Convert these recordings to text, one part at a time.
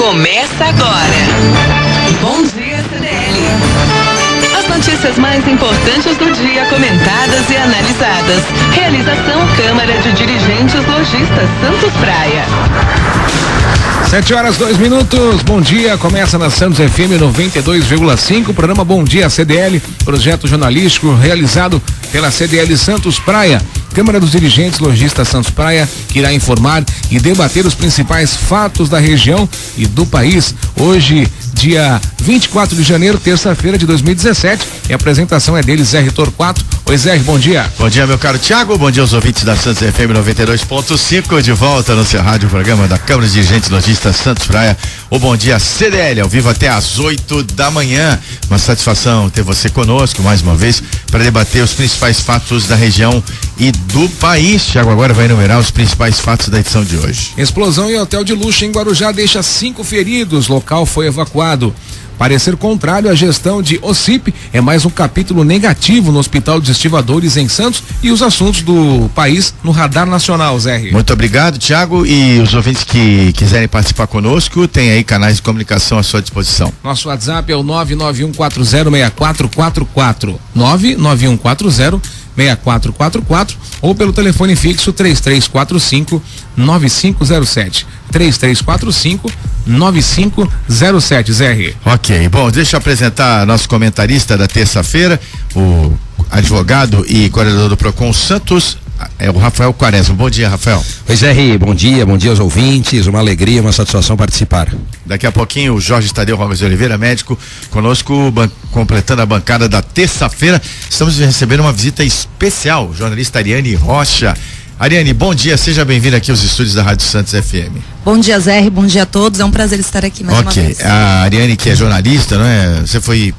Começa agora. Bom dia, CDL. As notícias mais importantes do dia, comentadas e analisadas. Realização Câmara de Dirigentes Lojistas Santos Praia. 7h02. Bom dia, começa na Santos FM 92,5, programa Bom Dia CDL, projeto jornalístico realizado pela CDL Santos Praia. Câmara dos Dirigentes Lojistas Santos Praia, que irá informar e debater os principais fatos da região e do país. Hoje, dia 24 de janeiro, terça-feira de 2017, e a apresentação é dele, Zé Torquato. Oi, Zé, bom dia. Bom dia, meu caro Thiago, bom dia aos ouvintes da Santos FM 92.5, de volta no seu rádio, programa da Câmara dos Dirigentes Lojistas Santos Praia, o Bom Dia CDL, ao vivo até às 8 da manhã. Uma satisfação ter você conosco mais uma vez para debater os principais fatos da região e do país. Thiago agora vai enumerar os principais fatos da edição de hoje. Explosão em hotel de luxo em Guarujá deixa 5 feridos, local foi evacuado. Parecer contrário à gestão de OCIP é mais um capítulo negativo no Hospital dos Estivadores em Santos e os assuntos do país no radar nacional, Zé. Muito obrigado, Thiago, e os ouvintes que quiserem participar conosco, tem aí canais de comunicação à sua disposição. Nosso WhatsApp é o 991406444, 991406444, ou pelo telefone fixo 3345-9507, 3345-9507, Zé. Ok, bom, deixa eu apresentar nosso comentarista da terça-feira, o advogado e coordenador do Procon Santos, é o Rafael Quaresma. Bom dia, Rafael. Oi, Zé, bom dia aos ouvintes, uma alegria, uma satisfação participar. Daqui a pouquinho o Jorge Tadeu Rogas de Oliveira, médico, conosco, completando a bancada da terça-feira. Estamos recebendo uma visita especial, jornalista Ariane Rocha. Ariane, bom dia, seja bem-vinda aqui aos estúdios da Rádio Santos FM. Bom dia, Zé, bom dia a todos, é um prazer estar aqui mais uma vez. Ok, a Ariane, que é jornalista, não é? Você foi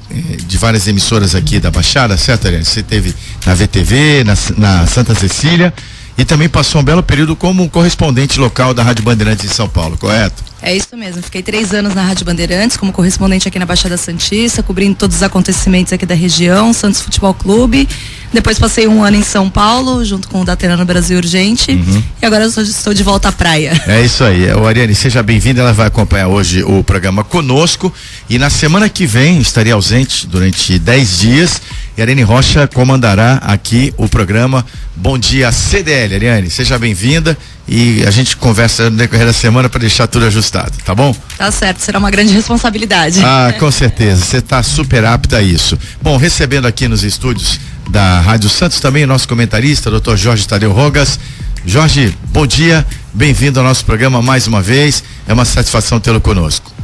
de várias emissoras aqui da Baixada, certo, Ariane? Você esteve na VTV, na Santa Cecília, e também passou um belo período como correspondente local da Rádio Bandeirantes de São Paulo, correto? É isso mesmo, fiquei 3 anos na Rádio Bandeirantes como correspondente aqui na Baixada Santista, cobrindo todos os acontecimentos aqui da região, Santos Futebol Clube. Depois passei 1 ano em São Paulo, junto com o Datena no Brasil Urgente, e agora eu estou de volta à praia. É isso aí, Ariane, seja bem-vinda, ela vai acompanhar hoje o programa conosco, e na semana que vem estaria ausente durante 10 dias, e a Ariane Rocha comandará aqui o programa Bom Dia CDL. Ariane, seja bem-vinda e a gente conversa no decorrer da semana para deixar tudo ajustado, tá bom? Tá certo, será uma grande responsabilidade. Ah, com certeza, você está super apta a isso. Bom, recebendo aqui nos estúdios da Rádio Santos também o nosso comentarista, Dr. Jorge Tadeu Rogas. Jorge, bom dia, bem-vindo ao nosso programa mais uma vez, é uma satisfação tê-lo conosco.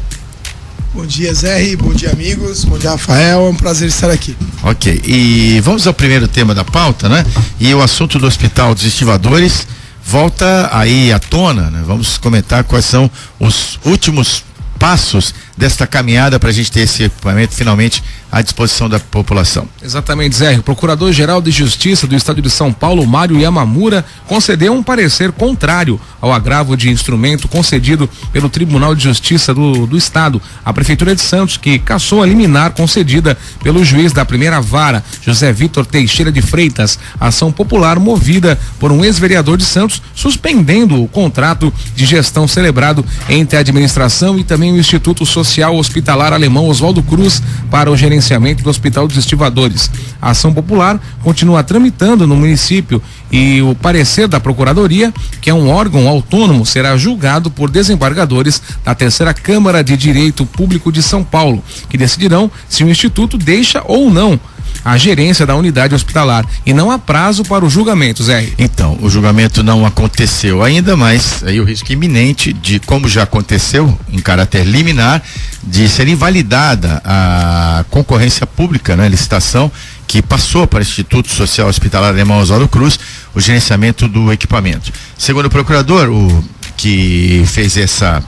Bom dia, Zé, bom dia, amigos, bom dia, Rafael, é um prazer estar aqui. Ok, e vamos ao primeiro tema da pauta, né? E o assunto do Hospital dos Estivadores volta aí à tona, né? Vamos comentar quais são os últimos passos desta caminhada para a gente ter esse equipamento finalmente à disposição da população. Exatamente, Zé. O Procurador-Geral de Justiça do Estado de São Paulo, Mário Yamamura, concedeu um parecer contrário ao agravo de instrumento concedido pelo Tribunal de Justiça do Estado à Prefeitura de Santos, que cassou a liminar concedida pelo juiz da primeira vara, José Vitor Teixeira de Freitas, ação popular movida por um ex-vereador de Santos, suspendendo o contrato de gestão celebrado entre a administração e também o Instituto Social Hospitalar Alemão Oswaldo Cruz para o gerenciamento do Hospital dos Estivadores. A ação popular continua tramitando no município e o parecer da Procuradoria, que é um órgão autônomo, será julgado por desembargadores da Terceira Câmara de Direito Público de São Paulo, que decidirão se o Instituto deixa ou não a gerência da unidade hospitalar, e não há prazo para o julgamento, Zé. Então, o julgamento não aconteceu ainda, mas aí o risco iminente de, como já aconteceu em caráter liminar, de ser invalidada a concorrência pública, né, licitação que passou para o Instituto Social Hospitalar Alemão Oswaldo Cruz o gerenciamento do equipamento. Segundo o procurador, o que fez essa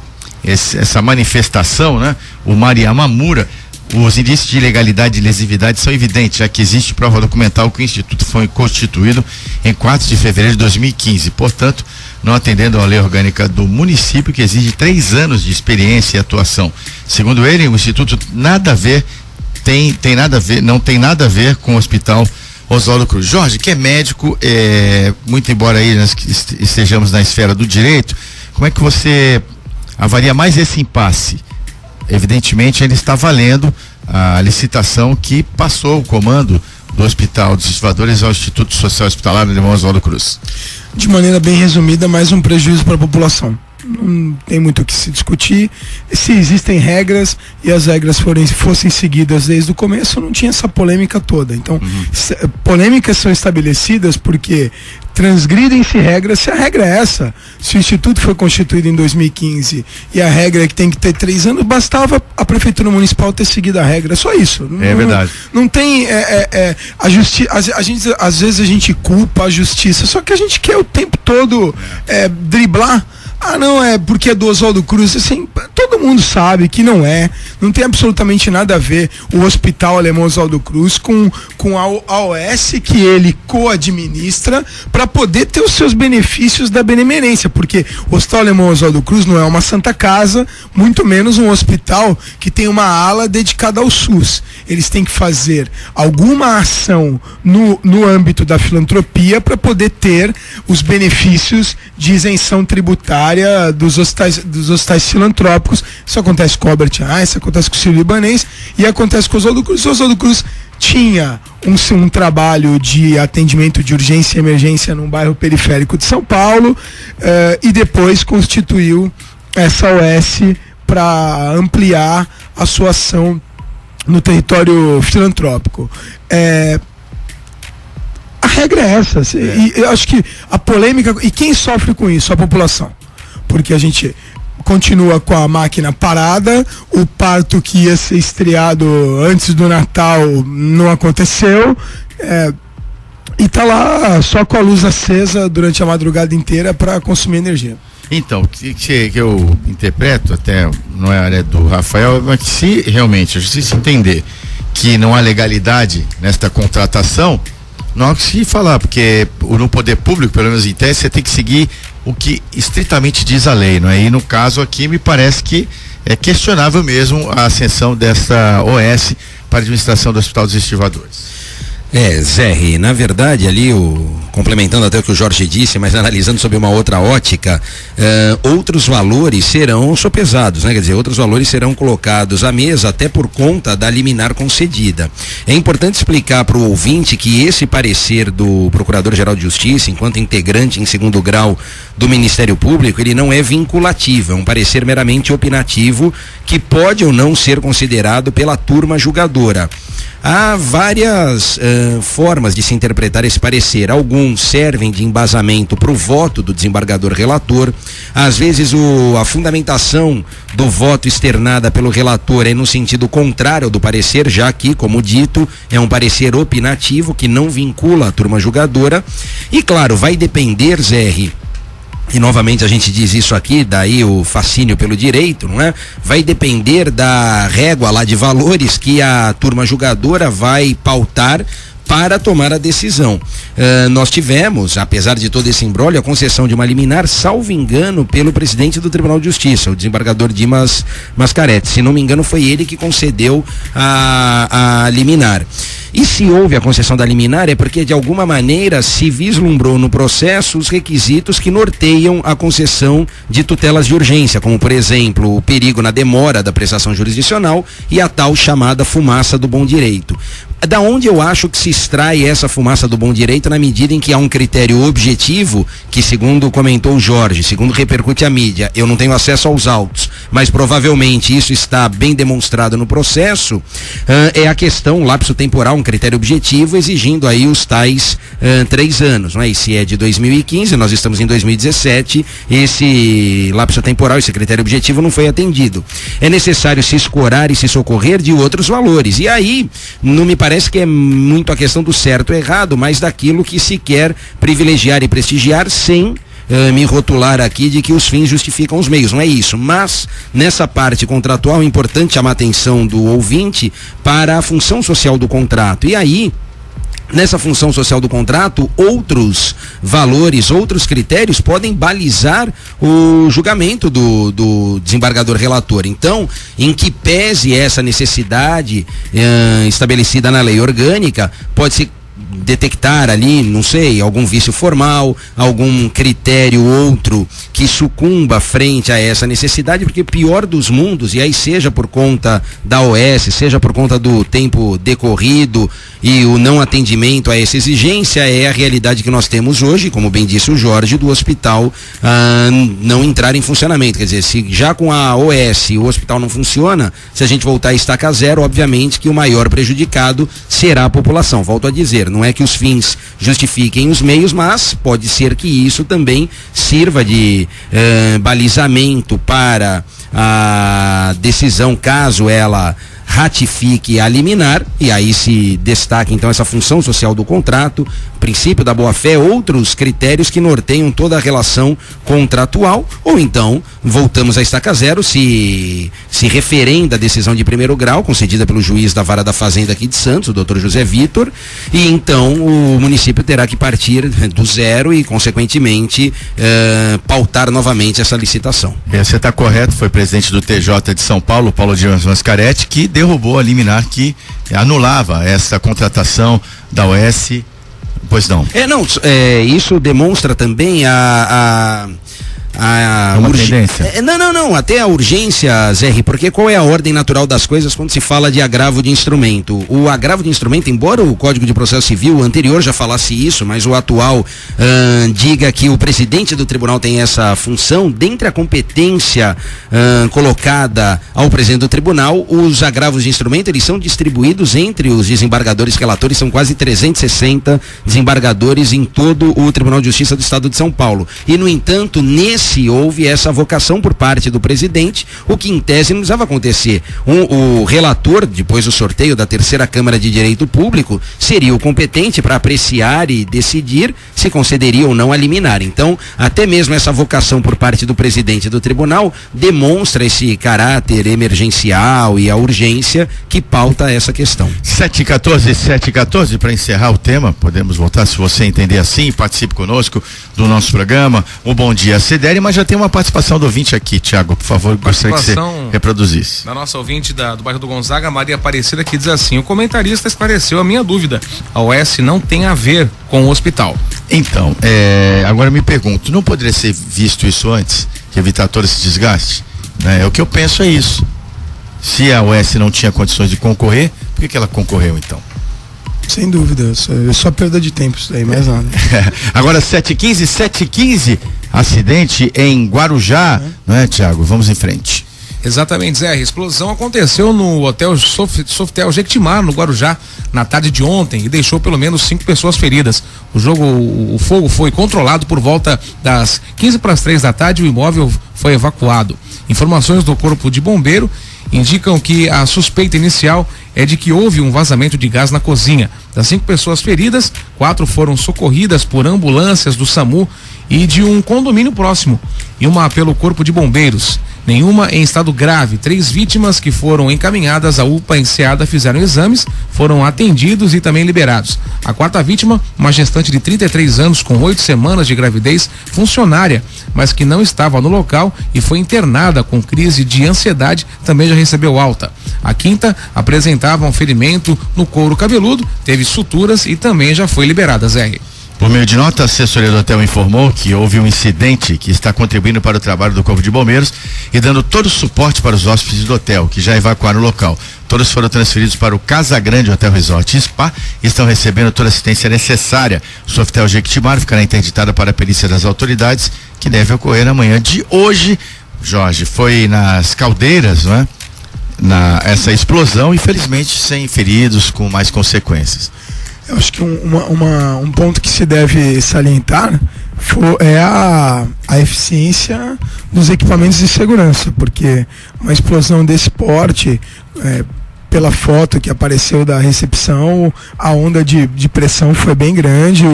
manifestação, né, o Mário Yamamura, os indícios de ilegalidade e lesividade são evidentes, já que existe prova documental que o Instituto foi constituído em 4 de fevereiro de 2015, portanto, não atendendo à lei orgânica do município, que exige 3 anos de experiência e atuação. Segundo ele, o Instituto não tem nada a ver com o Hospital Oswaldo Cruz. Jorge, que é médico, muito embora aí nós estejamos na esfera do direito, como é que você Avaria mais esse impasse. Evidentemente, ainda está valendo a licitação que passou o comando do Hospital dos Estivadores ao Instituto Social Hospitalar do Irmão Oswaldo Cruz. De maneira bem resumida, mais um prejuízo para a população. Não tem muito o que se discutir. Se existem regras e as regras fossem seguidas desde o começo, não tinha essa polêmica toda. Então, polêmicas são estabelecidas porque transgridem-se regras. Se a regra é essa, se o Instituto foi constituído em 2015 e a regra é que tem que ter 3 anos, bastava a Prefeitura Municipal ter seguido a regra. É só isso. É verdade. Não tem a justiça. Às vezes a gente culpa a justiça, só que a gente quer o tempo todo driblar. Ah, não, é porque é do Oswaldo Cruz. Assim, todo mundo sabe que não tem absolutamente nada a ver o Hospital Alemão Oswaldo Cruz com a OS que ele co-administra para poder ter os seus benefícios da benemerência, porque o Hospital Alemão Oswaldo Cruz não é uma santa casa, muito menos um hospital que tem uma ala dedicada ao SUS. Eles têm que fazer alguma ação no âmbito da filantropia para poder ter os benefícios de isenção tributária dos hospitais filantrópicos. Isso acontece com o Albert Einstein, isso acontece com o Sírio-Libanês e acontece com o Oswaldo Cruz. O Oswaldo Cruz tinha um trabalho de atendimento de urgência e emergência num bairro periférico de São Paulo e depois constituiu essa OS para ampliar a sua ação no território filantrópico. A regra é essa. E eu acho que a polêmica... E quem sofre com isso? A população. Porque a gente continua com a máquina parada, o parto que ia ser estreado antes do Natal não aconteceu, e tá lá só com a luz acesa durante a madrugada inteira para consumir energia. Então, que eu interpreto, até não é a área do Rafael, mas se realmente a justiça entender que não há legalidade nesta contratação, não há o que se falar, porque no poder público, pelo menos em tese, você tem que seguir o que estritamente diz a lei, não é? E no caso aqui me parece que é questionável mesmo a ascensão dessa OS para a administração do Hospital dos Estivadores. Zé, na verdade ali, complementando até o que o Jorge disse, mas analisando sob uma outra ótica, outros valores serão sopesados, né? Quer dizer, outros valores serão colocados à mesa até por conta da liminar concedida. É importante explicar para o ouvinte que esse parecer do Procurador-Geral de Justiça, enquanto integrante em 2º grau do Ministério Público, ele não é vinculativo, é um parecer meramente opinativo que pode ou não ser considerado pela turma julgadora. Há várias formas de se interpretar esse parecer. Alguns servem de embasamento para o voto do desembargador relator. Às vezes a fundamentação do voto externada pelo relator é no sentido contrário ao do parecer, já que, como dito, é um parecer opinativo que não vincula a turma julgadora. E claro, vai depender, Zé, e novamente a gente diz isso aqui, daí o fascínio pelo direito, não é? Vai depender da régua lá de valores que a turma julgadora vai pautar para tomar a decisão. Nós tivemos, apesar de todo esse imbróglio, a concessão de uma liminar, salvo engano, pelo presidente do Tribunal de Justiça, o desembargador Dimas Mascaretti. Se não me engano, foi ele que concedeu a liminar. E se houve a concessão da liminar é porque de alguma maneira se vislumbrou no processo os requisitos que norteiam a concessão de tutelas de urgência, como por exemplo o perigo na demora da prestação jurisdicional e a tal chamada fumaça do bom direito. Da onde eu acho que se extrai essa fumaça do bom direito na medida em que há um critério objetivo que, segundo comentou o Jorge, segundo repercute a mídia, eu não tenho acesso aos autos, mas provavelmente isso está bem demonstrado no processo, é a questão, lapso temporal, um critério objetivo exigindo aí os tais 3 anos, não é? E se é de 2015, nós estamos em 2017, esse lapso temporal, esse critério objetivo não foi atendido. É necessário se escorar e se socorrer de outros valores, e aí não me parece que é muito a questão do certo e errado, mas daquilo que se quer privilegiar e prestigiar sem me rotular aqui de que os fins justificam os meios, não é isso, mas nessa parte contratual é importante chamar a atenção do ouvinte para a função social do contrato, e aí nessa função social do contrato, outros valores, outros critérios podem balizar o julgamento do desembargador relator. Então, em que pese essa necessidade estabelecida na lei orgânica, pode-se detectar ali, não sei, algum vício formal, algum critério outro que sucumba frente a essa necessidade, porque pior dos mundos, e aí seja por conta da OS, seja por conta do tempo decorrido e o não atendimento a essa exigência, é a realidade que nós temos hoje, como bem disse o Jorge, do hospital não entrar em funcionamento. Quer dizer, se já com a OS o hospital não funciona, se a gente voltar a estaca zero, obviamente que o maior prejudicado será a população. Volto a dizer, não é que os fins justifiquem os meios, mas pode ser que isso também sirva de balizamento para a decisão, caso ela ratifique a liminar, e aí se destaca então essa função social do contrato, princípio da boa-fé, outros critérios que norteiam toda a relação contratual, ou então voltamos à estaca zero, se referenda a decisão de primeiro grau concedida pelo juiz da Vara da Fazenda aqui de Santos, o Dr. José Vitor, e então o município terá que partir do zero e consequentemente pautar novamente essa licitação. Você está correto, foi presidente do TJ de São Paulo, Paulo Dias Mascaretti, que derrubou a liminar que anulava essa contratação da OS. Pois não. Isso demonstra também uma tendência. Não, até a urgência, Zé, porque qual é a ordem natural das coisas quando se fala de agravo de instrumento? O agravo de instrumento, embora o Código de Processo Civil anterior já falasse isso, mas o atual diga que o presidente do tribunal tem essa função, dentre a competência colocada ao presidente do tribunal, os agravos de instrumento, eles são distribuídos entre os desembargadores relatores, são quase 360 desembargadores em todo o Tribunal de Justiça do Estado de São Paulo. E, no entanto, houve essa vocação por parte do presidente, o que em tese não precisava acontecer. O relator, depois do sorteio da terceira Câmara de Direito Público, seria o competente para apreciar e decidir se concederia ou não a liminar. Então, até mesmo essa vocação por parte do presidente do tribunal demonstra esse caráter emergencial e a urgência que pauta essa questão. 7h14, para encerrar o tema, podemos voltar, se você entender assim, participe conosco do nosso programa. Um bom dia, CDL, mas já tem uma participação do ouvinte aqui, Tiago, por favor, gostaria que você reproduzisse. Da nossa ouvinte do bairro do Gonzaga, Maria Aparecida, que diz assim: o comentarista esclareceu a minha dúvida, a OS não tem a ver com o hospital. Então, agora me pergunto, não poderia ser visto isso antes, que evitar todo esse desgaste? O que eu penso é isso. Se a OS não tinha condições de concorrer, por que ela concorreu então? Sem dúvida, só perda de tempo isso aí, mais nada. Agora 7h15, acidente em Guarujá, não é, Tiago? Vamos em frente. Exatamente, Zé. A explosão aconteceu no hotel Sofitel Jequitimar, no Guarujá, na tarde de ontem, e deixou pelo menos 5 pessoas feridas. O fogo foi controlado por volta das 2:45 da tarde, o imóvel foi evacuado. Informações do Corpo de Bombeiro indicam que a suspeita inicial é de que houve um vazamento de gás na cozinha. Das 5 pessoas feridas, 4 foram socorridas por ambulâncias do SAMU e de um condomínio próximo, e uma pelo Corpo de Bombeiros. Nenhuma em estado grave. 3 vítimas que foram encaminhadas à UPA Enseada fizeram exames, foram atendidos e também liberados. A 4ª vítima, uma gestante de 33 anos com 8 semanas de gravidez, funcionária, mas que não estava no local e foi internada com crise de ansiedade, também já recebeu alta. A 5ª apresentava um ferimento no couro cabeludo, teve suturas e também já foi liberada, Zé. Por meio de nota, a assessoria do hotel informou que houve um incidente que está contribuindo para o trabalho do Corpo de Bombeiros e dando todo o suporte para os hóspedes do hotel, que já evacuaram o local. Todos foram transferidos para o Casa Grande Hotel Resort e Spa e estão recebendo toda a assistência necessária. O Sofitel Jequitimar ficará interditado para a perícia das autoridades, que deve ocorrer na manhã de hoje. Jorge, foi nas Caldeiras, não é? Essa explosão, infelizmente sem feridos, com mais consequências. Eu acho que um ponto que se deve salientar é a eficiência dos equipamentos de segurança, porque uma explosão desse porte, pela foto que apareceu da recepção, a onda de pressão foi bem grande,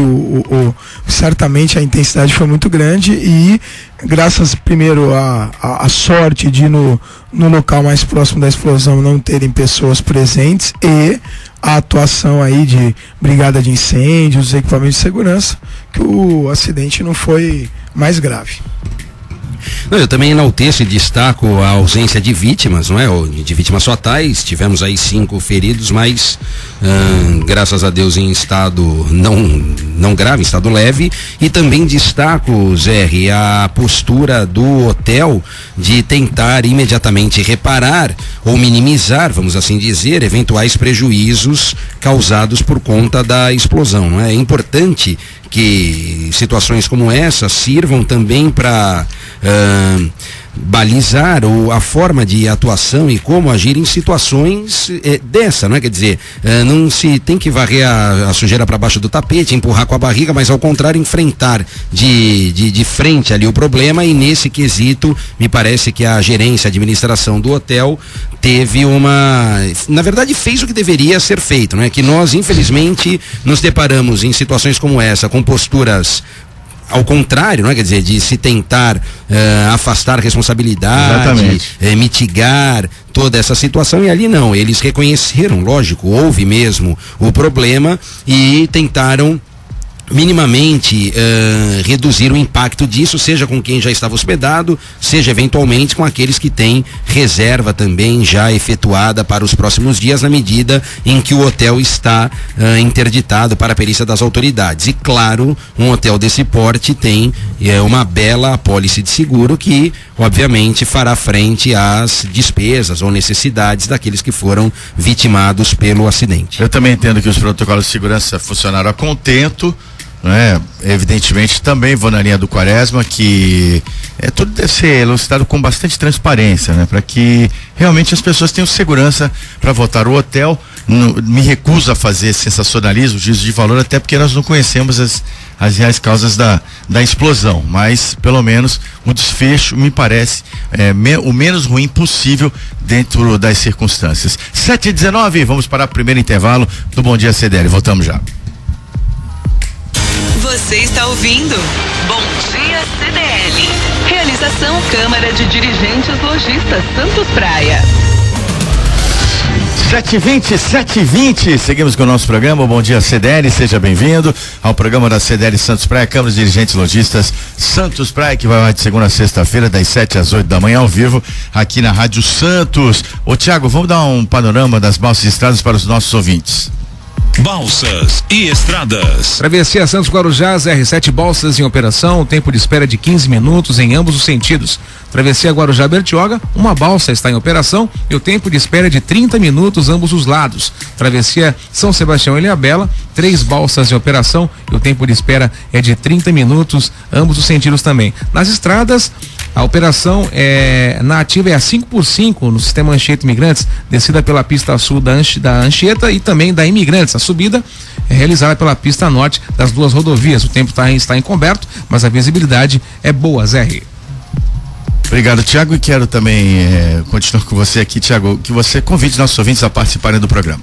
certamente a intensidade foi muito grande, e graças primeiro à sorte de no local mais próximo da explosão não terem pessoas presentes, e a atuação aí de brigada de incêndios, equipamentos de segurança, que o acidente não foi mais grave. Não, eu também enalteço e destaco a ausência de vítimas, não é? De vítimas fatais. Tivemos aí 5 feridos, mas graças a Deus em estado não grave, em estado leve. E também destaco, Zé, a postura do hotel de tentar imediatamente reparar ou minimizar, vamos assim dizer, eventuais prejuízos causados por conta da explosão, não é? É importante que situações como essa sirvam também para balizar a forma de atuação e como agir em situações dessa, não é? Quer dizer, não se tem que varrer a sujeira para baixo do tapete, empurrar com a barriga, mas ao contrário, enfrentar de frente ali o problema, e nesse quesito me parece que a gerência, a administração do hotel teve na verdade fez o que deveria ser feito, não é? Que nós infelizmente nos deparamos em situações como essa com posturas ao contrário, não é? Quer dizer, de se tentar afastar responsabilidade, mitigar toda essa situação, e ali não, eles reconheceram, lógico, houve mesmo o problema e tentaram minimamente reduzir o impacto disso, seja com quem já estava hospedado, seja eventualmente com aqueles que têm reserva também já efetuada para os próximos dias, na medida em que o hotel está interditado para a perícia das autoridades. E claro, um hotel desse porte tem uma bela apólice de seguro que obviamente fará frente às despesas ou necessidades daqueles que foram vitimados pelo acidente. Eu também entendo que os protocolos de segurança funcionaram a contento, né? Evidentemente também vou na linha do Quaresma, que tudo deve ser elucidado com bastante transparência, né? Para que realmente as pessoas tenham segurança para votar. O hotel me recuso a fazer sensacionalismo, juízo de valor, até porque nós não conhecemos as reais causas da explosão, mas pelo menos o desfecho me parece o menos ruim possível dentro das circunstâncias. 7h19, vamos para o primeiro intervalo do Bom Dia CDL, voltamos já. Você está ouvindo Bom Dia CDL. Realização Câmara de Dirigentes Lojistas Santos Praia. 7h20, seguimos com o nosso programa, Bom Dia CDL, seja bem-vindo ao programa da CDL Santos Praia, Câmara de Dirigentes Lojistas Santos Praia, que vai de segunda a sexta-feira, das 7 às 8 da manhã, ao vivo, aqui na Rádio Santos. Ô Tiago, vamos dar um panorama das balsas e estradas para os nossos ouvintes. Balsas e estradas. Travessia Santos Guarujás, R7 balsas em operação, tempo de espera de 15 minutos em ambos os sentidos. Travessia Guarujá Bertioga, uma balsa está em operação e o tempo de espera é de 30 minutos ambos os lados. Travessia São Sebastião e Ilhabela, 3 balsas em operação e o tempo de espera é de 30 minutos ambos os sentidos também. Nas estradas, a operação na ativa é a 5x5 no sistema Anchieta Imigrantes, descida pela pista sul da Anchieta e também da Imigrantes. A subida é realizada pela pista norte das duas rodovias. O tempo está encoberto, mas a visibilidade é boa, Zé. Obrigado, Tiago, e quero também continuar com você aqui, Tiago, que você convide nossos ouvintes a participarem do programa.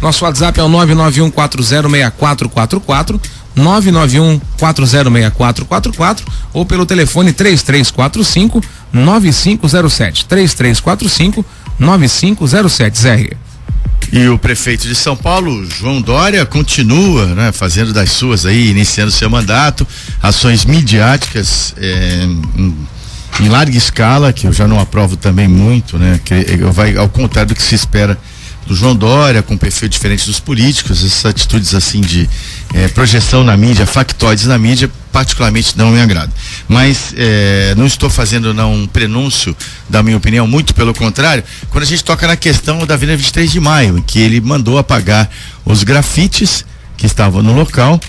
Nosso WhatsApp é o 991406444, 991406444 ou pelo telefone 3345-9507, 3345-9507, Zé. E o prefeito de São Paulo, João Dória, continua, né, fazendo das suas aí, iniciando seu mandato, ações midiáticas em larga escala, que eu já não aprovo também muito, né, que vai ao contrário do que se espera do João Dória, com perfil diferente dos políticos, essas atitudes assim de projeção na mídia, factoides na mídia, particularmente não me agrada. Mas não estou fazendo um prenúncio da minha opinião, muito pelo contrário, quando a gente toca na questão da Avenida 23 de Maio, em que ele mandou apagar os grafites que estavam no local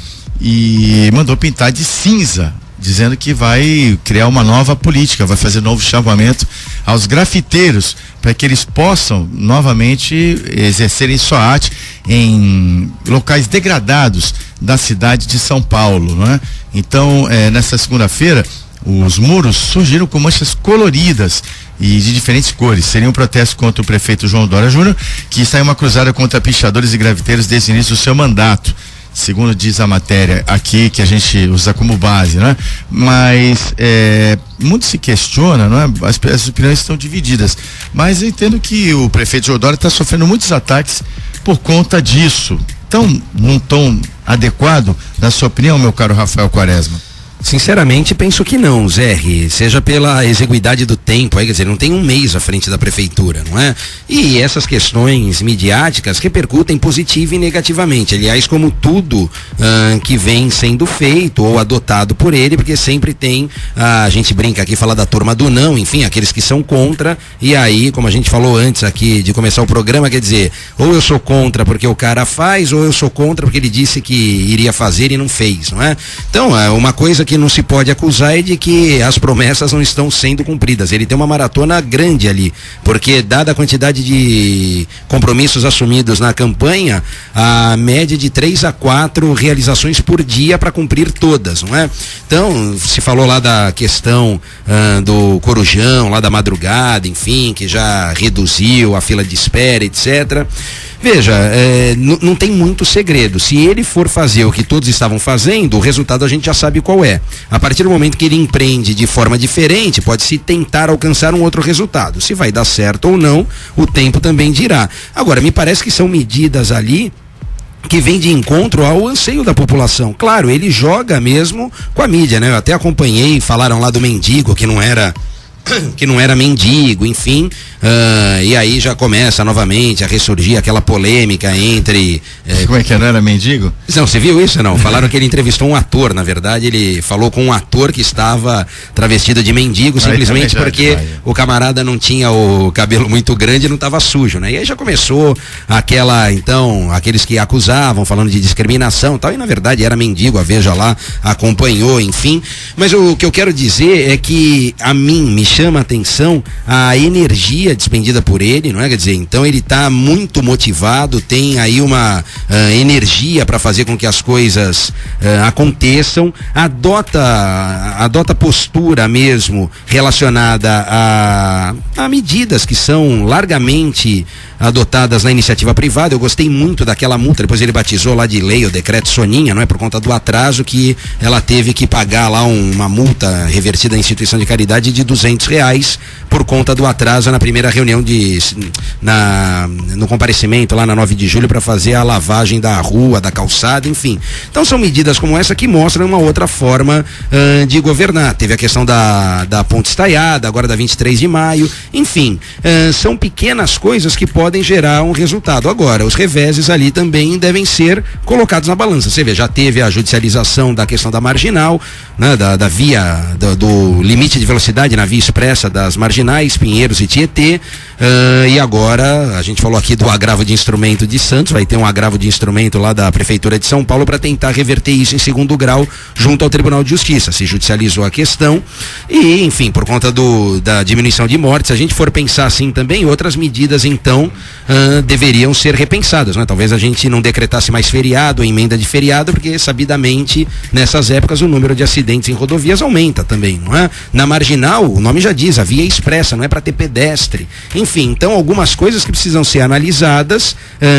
e mandou pintar de cinza, dizendo que vai criar uma nova política, vai fazer novo chamamento aos grafiteiros para que eles possam novamente exercerem sua arte em locais degradados da cidade de São Paulo, não é? Então, nessa segunda-feira, os muros surgiram com manchas coloridas e de diferentes cores. Seria um protesto contra o prefeito João Dória Júnior, que está em uma cruzada contra pichadores e grafiteiros desde o início do seu mandato, segundo diz a matéria aqui, que a gente usa como base, né? Mas muito se questiona, não é? As opiniões estão divididas, mas eu entendo que o prefeito João Dória está sofrendo muitos ataques por conta disso. Então, num tom adequado, na sua opinião, meu caro Rafael Quaresma? Sinceramente, penso que não, Zé, seja pela exiguidade do tempo, quer dizer, não tem um mês à frente da prefeitura, não é? E essas questões midiáticas repercutem positivo e negativamente, aliás, como tudo que vem sendo feito ou adotado por ele, porque sempre tem, a gente brinca aqui, fala da turma do não, enfim, aqueles que são contra, e aí, como a gente falou antes aqui de começar o programa, quer dizer, ou eu sou contra porque o cara faz, ou eu sou contra porque ele disse que iria fazer e não fez, não é? Então, é uma coisa que não se pode acusar é de que as promessas não estão sendo cumpridas. Ele tem uma maratona grande ali, porque dada a quantidade de compromissos assumidos na campanha, a média de 3 a 4 realizações por dia para cumprir todas, não é? Então, se falou lá da questão do Corujão, lá da madrugada, enfim, que já reduziu a fila de espera, etc. Veja, não tem muito segredo. Se ele for fazer o que todos estavam fazendo, o resultado a gente já sabe qual é. A partir do momento que ele empreende de forma diferente, pode-se tentar alcançar um outro resultado. Se vai dar certo ou não, o tempo também dirá. Agora, me parece que são medidas ali que vem de encontro ao anseio da população. Claro, ele joga mesmo com a mídia, né? Eu até acompanhei, falaram lá do mendigo, que não era mendigo, enfim, e aí já começa novamente a ressurgir aquela polêmica entre... Como é que não era mendigo? Não, você viu isso, não? Falaram que ele entrevistou um ator, na verdade, ele falou com um ator que estava travestido de mendigo, simplesmente porque o camarada não tinha o cabelo muito grande e não estava sujo, né? E aí já começou aqueles que acusavam, falando de discriminação e tal, e na verdade era mendigo, a Veja lá acompanhou, enfim, mas o que eu quero dizer é que a mim me chama a atenção a energia despendida por ele, não é? Quer dizer, então ele está muito motivado, tem aí uma energia para fazer com que as coisas aconteçam, adota postura mesmo relacionada a medidas que são largamente adotadas na iniciativa privada. Eu gostei muito daquela multa, depois ele batizou lá de lei o decreto Soninha, não é? Por conta do atraso que ela teve que pagar lá uma multa revertida à instituição de caridade de R$200 por conta do atraso na primeira reunião no comparecimento lá na 9 de julho para fazer a lavagem da rua, da calçada, enfim. Então são medidas como essa que mostram uma outra forma de governar. Teve a questão da ponte estaiada, agora da 23 de maio, enfim, são pequenas coisas que podem gerar um resultado. Agora, os reveses ali também devem ser colocados na balança. Você vê, já teve a judicialização da questão da marginal, né, da via, do limite de velocidade na via expressa das marginais, Pinheiros e Tietê, e agora, a gente falou aqui do agravo de instrumento de Santos, vai ter um agravo de instrumento lá da Prefeitura de São Paulo para tentar reverter isso em segundo grau junto ao Tribunal de Justiça. Se judicializou a questão e, enfim, por conta da diminuição de mortes, se a gente for pensar assim também, outras medidas então deveriam ser repensadas, né? Talvez a gente não decretasse mais feriado, emenda de feriado, porque sabidamente nessas épocas o número de acidentes em rodovias aumenta também, não é? Na marginal, o nome já diz, a via é expressa, não é para ter pedestre. Enfim, então algumas coisas que precisam ser analisadas,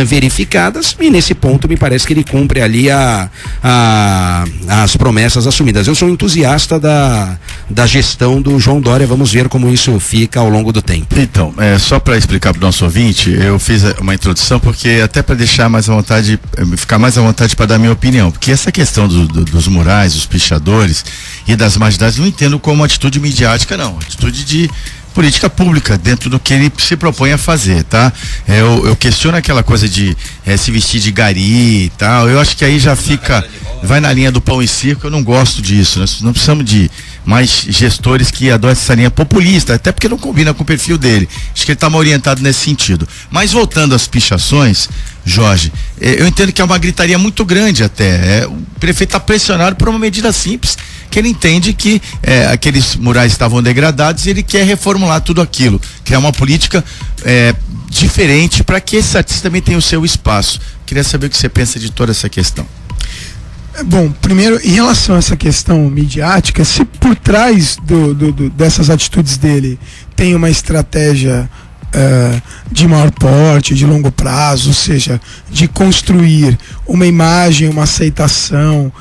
verificadas, e nesse ponto me parece que ele cumpre ali as promessas assumidas. Eu sou entusiasta da gestão do João Dória, vamos ver como isso fica ao longo do tempo. Então, só para explicar para o nosso ouvinte, eu fiz uma introdução porque até para deixar mais à vontade, ficar mais à vontade para dar minha opinião, porque essa questão dos murais, dos pichadores e das marginais, não entendo como atitude midiática, não, atitude de política pública dentro do que ele se propõe a fazer, tá? Eu questiono aquela coisa de se vestir de gari e tal, eu acho que aí já vai na linha do pão e circo. Eu não gosto disso, nós não precisamos de mais gestores que adotam essa linha populista, até porque não combina com o perfil dele. Acho que ele está mal orientado nesse sentido. Mas voltando às pichações, Jorge, eu entendo que é uma gritaria muito grande até. O prefeito está pressionado por uma medida simples, que ele entende que aqueles murais estavam degradados e ele quer reformular tudo aquilo, criar uma política diferente para que esse artista também tenha o seu espaço. Queria saber o que você pensa de toda essa questão. Bom, primeiro, em relação a essa questão midiática, se por trás dessas atitudes dele tem uma estratégia de maior porte, de longo prazo, ou seja, de construir uma imagem, uma aceitação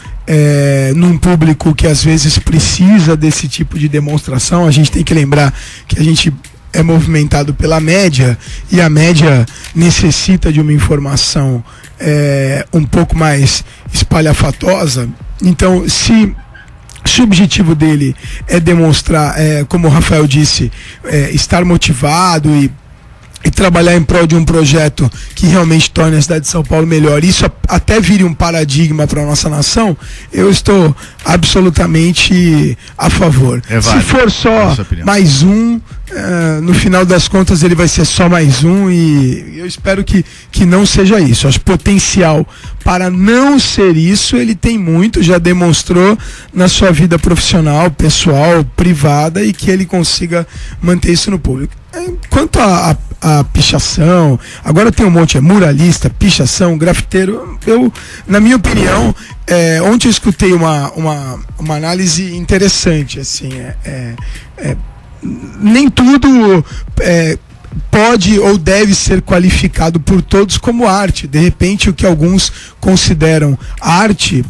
num público que às vezes precisa desse tipo de demonstração, a gente tem que lembrar que a gente é movimentado pela média, e a média necessita de uma informação um pouco mais espalhafatosa. Então, se Se o objetivo dele é demonstrar, como o Rafael disse, estar motivado e trabalhar em prol de um projeto que realmente torne a cidade de São Paulo melhor, isso até vire um paradigma para a nossa nação, eu estou absolutamente a favor. Se for só mais um, no final das contas ele vai ser só mais um, e eu espero que não seja isso. Acho potencial para não ser isso ele tem muito, já demonstrou na sua vida profissional, pessoal, privada, e que ele consiga manter isso no público. Quanto a pichação, agora tem um monte, muralista, pichação, grafiteiro, na minha opinião, ontem eu escutei uma análise interessante, assim, nem tudo pode ou deve ser qualificado por todos como arte. De repente, o que alguns consideram arte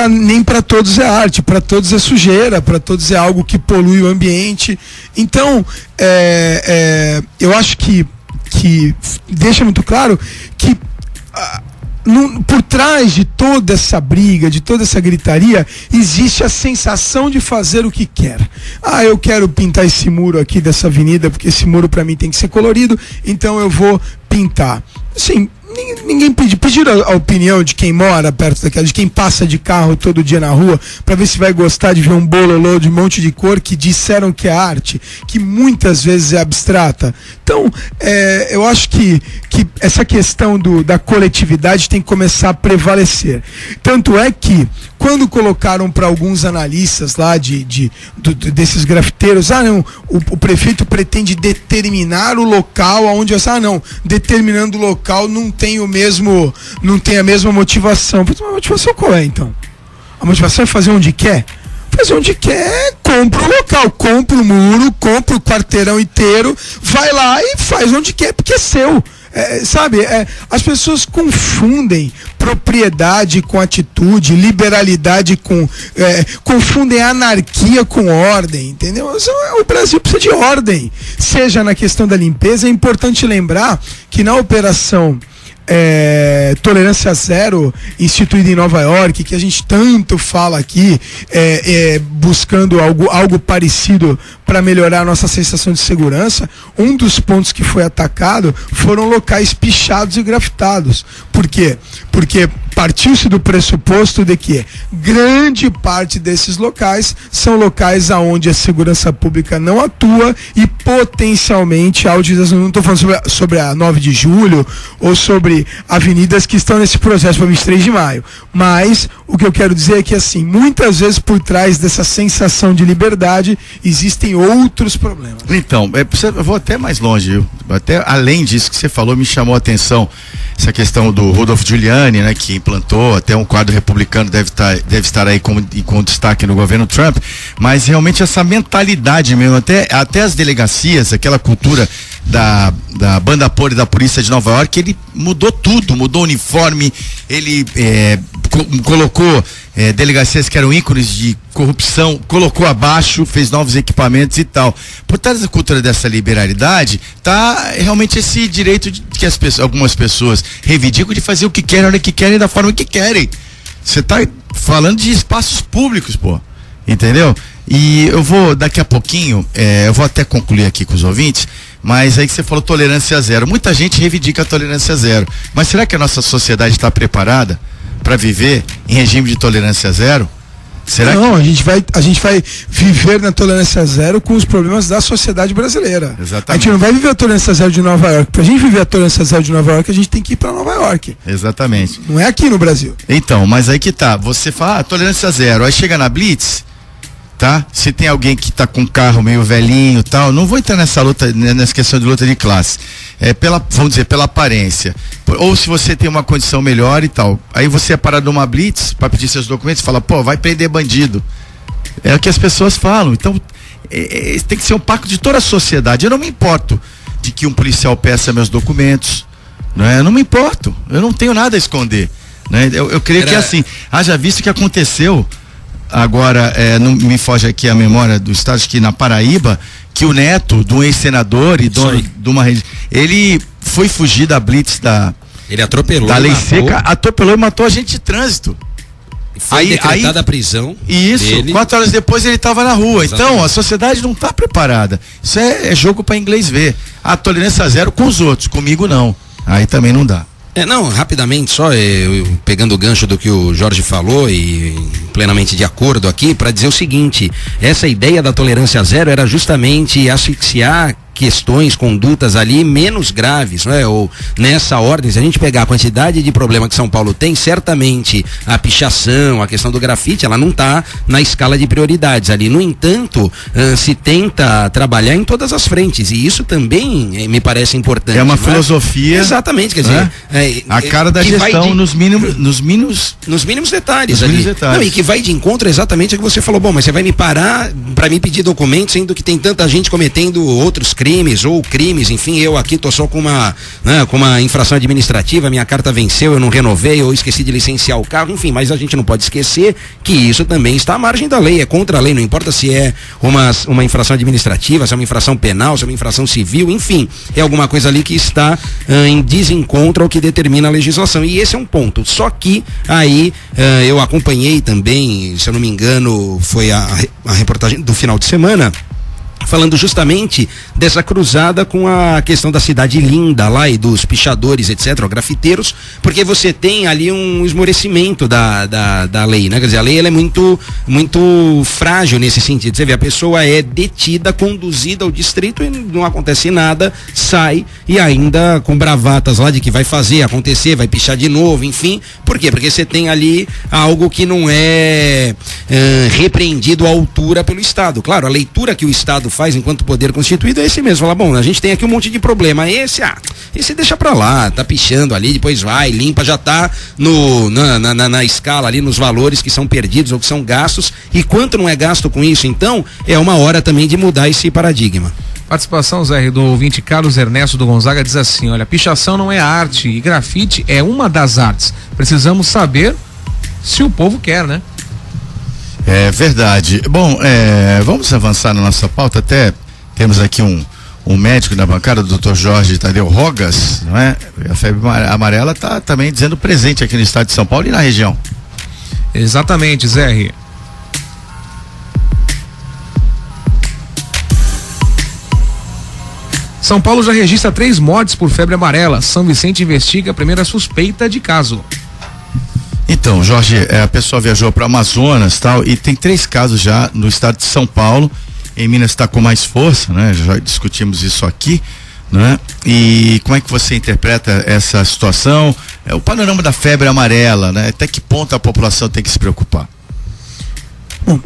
nem para todos é arte, para todos é sujeira, para todos é algo que polui o ambiente. Então, eu acho que deixa muito claro que por trás de toda essa briga, de toda essa gritaria, existe a sensação de fazer o que quer. Eu quero pintar esse muro aqui dessa avenida, porque esse muro para mim tem que ser colorido, então eu vou pintar. Sim, ninguém pediram a opinião de quem mora perto daquela, de quem passa de carro todo dia na rua, para ver se vai gostar de ver um bololô de um monte de cor que disseram que é arte, que muitas vezes é abstrata. Então, eu acho que essa questão da coletividade tem que começar a prevalecer. Tanto é que, quando colocaram para alguns analistas lá desses grafiteiros, o prefeito pretende determinar o local onde, determinando o local não tem a mesma motivação. A motivação qual é, então? A motivação é fazer onde quer? Fazer onde quer, compra o local, compra o muro, compra o quarteirão inteiro, vai lá e faz onde quer, porque é seu. As pessoas confundem propriedade com atitude, liberalidade confundem anarquia com ordem, entendeu? O Brasil precisa de ordem, seja na questão da limpeza. É importante lembrar que na operação Tolerância Zero, instituída em Nova York, que a gente tanto fala aqui, buscando algo parecido para melhorar a nossa sensação de segurança, um dos pontos que foi atacado foram locais pichados e grafitados. Por quê? Porque partiu-se do pressuposto de que grande parte desses locais são locais onde a segurança pública não atua e potencialmente não estou falando sobre a 9 de julho ou sobre avenidas que estão nesse processo para 23 de maio, mas o que eu quero dizer é que, assim, muitas vezes por trás dessa sensação de liberdade existem outros problemas. Então, eu vou até mais longe, até além disso que você falou, me chamou a atenção essa questão do Rudolph Giuliani, né, que implantou até um quadro republicano, deve estar aí com destaque no governo Trump, mas realmente essa mentalidade mesmo, até as delegacias, aquela cultura da banda Poli da polícia de Nova York, ele mudou tudo, mudou o uniforme, ele colocou delegacias que eram ícones de corrupção, colocou abaixo, fez novos equipamentos e tal. Por trás da cultura dessa liberalidade, tá realmente esse direito que algumas pessoas reivindicam de fazer o que querem, a hora que querem, da forma que querem. Você tá falando de espaços públicos, pô. Entendeu? E eu vou, daqui a pouquinho, eu vou até concluir aqui com os ouvintes, mas aí que você falou tolerância zero. Muita gente reivindica a tolerância zero. Mas será que a nossa sociedade está preparada para viver em regime de tolerância zero? Será não, a gente vai viver na tolerância zero com os problemas da sociedade brasileira. Exatamente. A gente não vai viver a tolerância zero de Nova York. Pra gente viver a tolerância zero de Nova York, a gente tem que ir para Nova York. Exatamente. Não é aqui no Brasil. Então, mas aí que tá, você fala, tolerância zero, aí chega na Blitz, tá? Se tem alguém que tá com um carro meio velhinho e tal, não vou entrar nessa luta, nessa questão de luta de classe, vamos dizer, pela aparência, ou se você tem uma condição melhor e tal, aí você é parado numa Blitz para pedir seus documentos e fala, pô, vai prender bandido. É o que as pessoas falam. Então, tem que ser um pacto de toda a sociedade. Eu não me importo de que um policial peça meus documentos, né? Eu não me importo, eu não tenho nada a esconder, né? Eu creio que assim, haja visto que aconteceu agora, não me foge aqui a memória do estado, acho que na Paraíba, que o neto de um ex-senador e dono de uma rede, ele foi fugir da Blitz ele atropelou da lei seca, atropelou e matou agente de trânsito. Foi decretada a prisão. Isso, dele. 4 horas depois ele estava na rua. Exatamente. Então a sociedade não está preparada. Isso é jogo para inglês ver. A tolerância zero com os outros, comigo não. Aí também não dá. Não, rapidamente, só eu pegando o gancho do que o Jorge falou e plenamente de acordo aqui, para dizer o seguinte: essa ideia da tolerância zero era justamente asfixiar questões, condutas ali menos graves, não é? Ou nessa ordem, se a gente pegar a quantidade de problema que São Paulo tem, certamente a pichação, a questão do grafite, ela não está na escala de prioridades ali. No entanto, se tenta trabalhar em todas as frentes, e isso também me parece importante. É uma filosofia. Exatamente, quer dizer, a cara da gestão nos mínimos detalhes ali. Não, e que vai de encontro exatamente ao que você falou. Bom, mas você vai me parar para me pedir documentos, sendo que tem tanta gente cometendo outros crimes ou crimes, enfim, eu aqui tô só com uma infração administrativa, minha carta venceu, eu não renovei, ou esqueci de licenciar o carro, enfim, mas a gente não pode esquecer que isso também está à margem da lei, é contra a lei, não importa se é uma infração administrativa, se é uma infração penal, se é uma infração civil, enfim, é alguma coisa ali que está em desencontro ao que determina a legislação, e esse é um ponto. Só que aí eu acompanhei também, se eu não me engano, foi a reportagem do final de semana, falando justamente dessa cruzada com a questão da cidade linda lá e dos pichadores, etc., grafiteiros, porque você tem ali um esmorecimento da lei, né? Quer dizer, a lei ela é muito frágil nesse sentido. Você vê, a pessoa é detida, conduzida ao distrito e não acontece nada, sai e ainda com bravatas lá de que vai fazer, acontecer, vai pichar de novo, enfim. Por quê? Porque você tem ali algo que não é repreendido à altura pelo Estado. Claro, a leitura que o Estado faz enquanto poder constituído é esse mesmo, fala, bom, a gente tem aqui um monte de problema, esse deixa pra lá, tá pichando ali, depois vai, limpa, já tá na escala ali, nos valores que são perdidos ou que são gastos, e quanto não é gasto com isso, então, é uma hora também de mudar esse paradigma. Participação, Zé, do ouvinte Carlos Ernesto do Gonzaga diz assim, olha, pichação não é arte e grafite é uma das artes, precisamos saber se o povo quer, né? É verdade. Bom, vamos avançar na nossa pauta. Até temos aqui um médico na bancada, o Dr. Jorge Tadeu Rogas, não é? A febre amarela está também dizendo presente aqui no estado de São Paulo e na região. Exatamente, Zé. São Paulo já registra 3 mortes por febre amarela. São Vicente investiga a primeira suspeita de caso. Então, Jorge, a pessoa viajou para Amazonas e tem 3 casos já no estado de São Paulo. Em Minas está com mais força, né? Já discutimos isso aqui, né? E como é que você interpreta essa situação? O panorama da febre amarela, né? Até que ponto a população tem que se preocupar? Bom,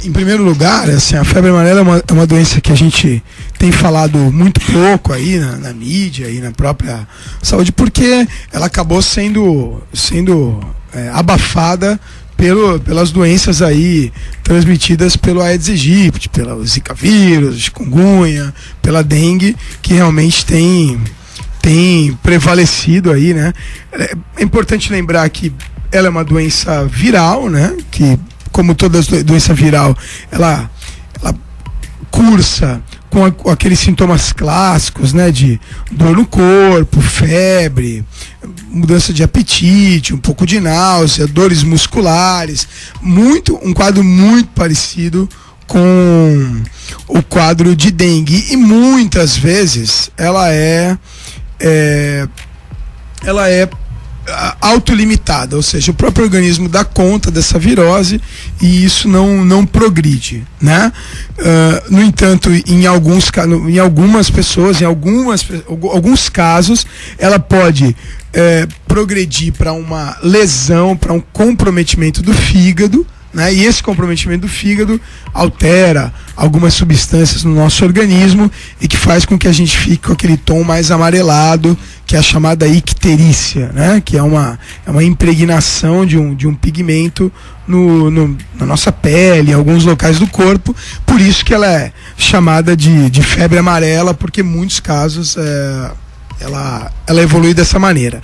em primeiro lugar, assim, a febre amarela é uma doença que a gente tem falado muito pouco aí na mídia e na própria saúde, porque ela acabou sendo abafada pelas doenças aí transmitidas pelo Aedes aegypti, pelo Zika vírus, chikungunya, pela dengue, que realmente tem prevalecido aí, né? É importante lembrar que ela é uma doença viral, né? Que, como toda doença viral, ela cursa com aqueles sintomas clássicos, né, de dor no corpo, febre, mudança de apetite, um pouco de náusea, dores musculares, um quadro muito parecido com o quadro de dengue, e muitas vezes ela é autolimitada, ou seja, o próprio organismo dá conta dessa virose e isso não progride, né? No entanto, em algumas pessoas, em alguns casos, ela pode progredir para uma lesão, para um comprometimento do fígado, né? E esse comprometimento do fígado altera algumas substâncias no nosso organismo e que faz com que a gente fique com aquele tom mais amarelado, que é a chamada icterícia, né? Que é uma impregnação de um pigmento na nossa pele, em alguns locais do corpo. Por isso que ela é chamada de febre amarela, porque em muitos casos ela evolui dessa maneira.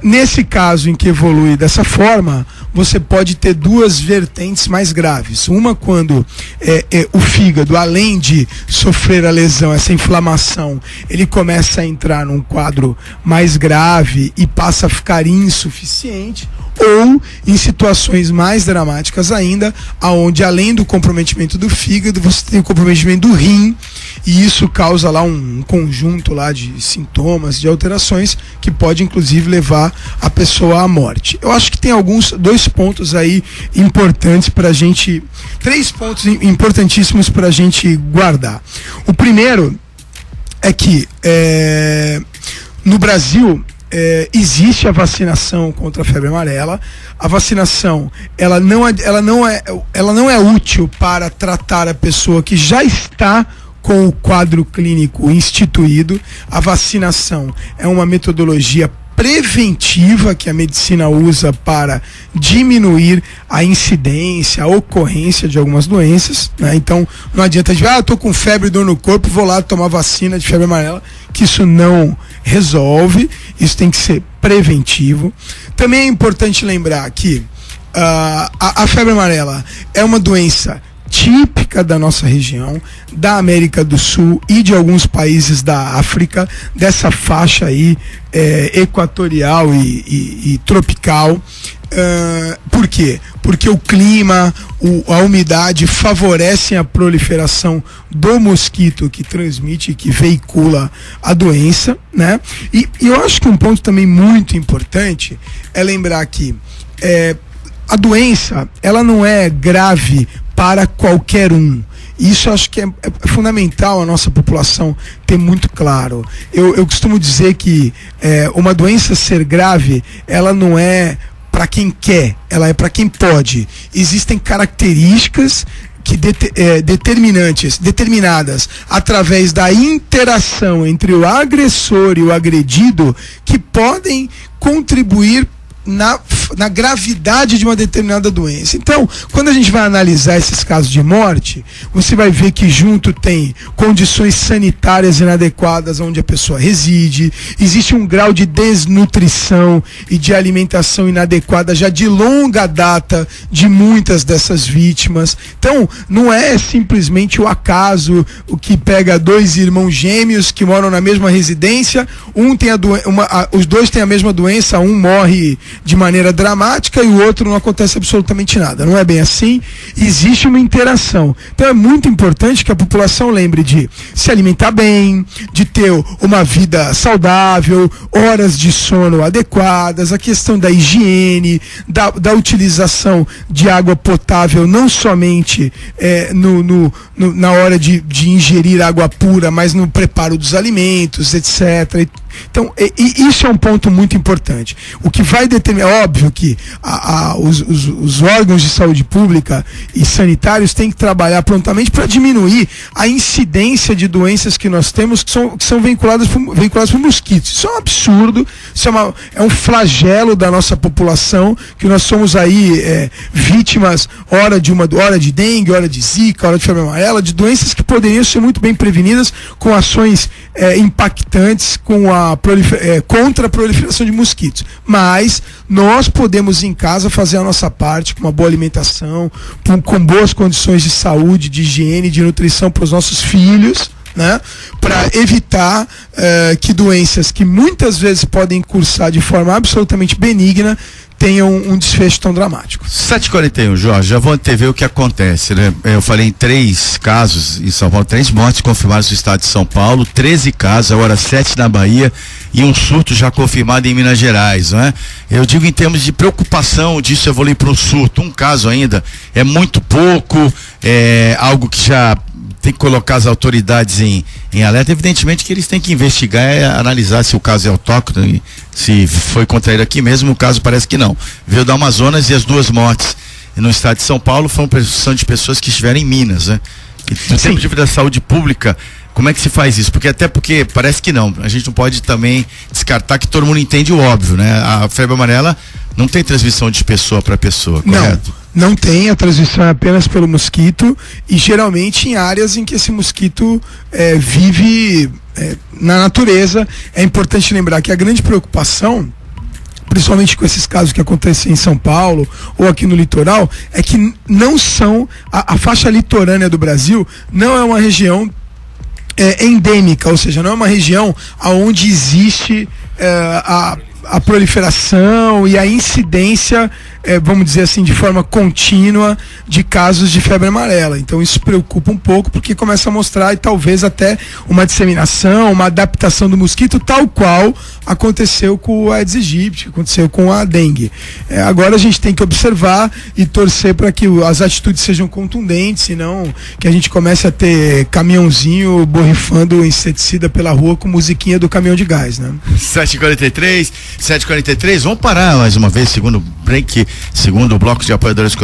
Nesse caso em que evolui dessa forma, você pode ter duas vertentes mais graves. Uma quando o fígado, além de sofrer a lesão, essa inflamação, ele começa a entrar num quadro mais grave e passa a ficar insuficiente, ou em situações mais dramáticas ainda, aonde além do comprometimento do fígado, você tem o comprometimento do rim, e isso causa lá um conjunto lá de sintomas, de alterações, que pode inclusive levar a pessoa à morte. Eu acho que tem dois pontos aí importantes pra gente, 3 pontos importantíssimos pra gente guardar. O primeiro é que no Brasil existe a vacinação contra a febre amarela. A vacinação ela não é útil para tratar a pessoa que já está com o quadro clínico instituído. A vacinação é uma metodologia preventiva que a medicina usa para diminuir a incidência, a ocorrência de algumas doenças, né? Então não adianta dizer, eu tô com febre e dor no corpo, vou lá tomar vacina de febre amarela, que isso não resolve, isso tem que ser preventivo. Também é importante lembrar que a febre amarela é uma doença típica da nossa região, da América do Sul e de alguns países da África, dessa faixa aí equatorial e tropical. Por quê? Porque o clima, a umidade favorecem a proliferação do mosquito que transmite, que veicula a doença, né? E eu acho que um ponto também muito importante é lembrar que a doença, ela não é grave para qualquer um. Isso acho que é fundamental a nossa população ter muito claro. Eu costumo dizer que uma doença ser grave, ela não é para quem quer, ela é para quem pode. Existem características que determinadas através da interação entre o agressor e o agredido, que podem contribuir na gravidade de uma determinada doença. Então, quando a gente vai analisar esses casos de morte, você vai ver que junto tem condições sanitárias inadequadas onde a pessoa reside, existe um grau de desnutrição e de alimentação inadequada já de longa data de muitas dessas vítimas. Então, não é simplesmente o acaso o que pega 2 irmãos gêmeos que moram na mesma residência, os dois têm a mesma doença, um morre de maneira dramática e o outro não acontece absolutamente nada. Não é bem assim. Existe uma interação. Então é muito importante que a população lembre de se alimentar bem, de ter uma vida saudável, horas de sono adequadas, a questão da higiene, da utilização de água potável, não somente na hora de ingerir água pura, mas no preparo dos alimentos, etc. Então, isso é um ponto muito importante. O que vai determinar, é óbvio que os órgãos de saúde pública e sanitários têm que trabalhar prontamente para diminuir a incidência de doenças que nós temos que são vinculadas por mosquitos. Isso é um absurdo, isso é um flagelo da nossa população, que nós somos aí vítimas, hora de dengue, hora de zika, hora de febre amarela, de doenças que poderiam ser muito bem prevenidas com ações impactantes contra a proliferação de mosquitos. Mas nós podemos em casa fazer a nossa parte com uma boa alimentação, com boas condições de saúde, de higiene, de nutrição para os nossos filhos, né? Para evitar que doenças que muitas vezes podem cursar de forma absolutamente benigna tenham um desfecho tão dramático. 7h41, Jorge, já vou antever o que acontece, né? Eu falei em 3 casos em São Paulo, 3 mortes confirmadas no estado de São Paulo, 13 casos, agora 7 na Bahia e um surto já confirmado em Minas Gerais, não é? Eu digo em termos de preocupação disso evoluir para um surto, um caso ainda é muito pouco, é algo que já tem que colocar as autoridades em alerta. Evidentemente que eles têm que investigar, analisar se o caso é autóctone, se foi contraído aqui mesmo. O caso parece que não. Veio do Amazonas, e as 2 mortes no estado de São Paulo são de pessoas que estiveram em Minas, né? E no tempo de vida da saúde pública, como é que se faz isso? Porque parece que não. A gente não pode também descartar que todo mundo entende o óbvio, né? A febre amarela não tem transmissão de pessoa para pessoa, correto? Não tem, a transmissão é apenas pelo mosquito, e geralmente em áreas em que esse mosquito vive na natureza. É importante lembrar que a grande preocupação principalmente com esses casos que acontecem em São Paulo ou aqui no litoral, é que não são, a faixa litorânea do Brasil não é uma região endêmica, ou seja, não é uma região onde existe a proliferação e a incidência, vamos dizer assim, de forma contínua de casos de febre amarela. Então isso preocupa um pouco, porque começa a mostrar e talvez até uma disseminação, uma adaptação do mosquito, tal qual aconteceu com o Aedes aegypti, aconteceu com a dengue. Agora a gente tem que observar e torcer para que as atitudes sejam contundentes, senão que a gente comece a ter caminhãozinho borrifando inseticida pela rua com musiquinha do caminhão de gás, né? 7h43, vamos parar mais uma vez, segundo break, segundo o bloco de apoiadores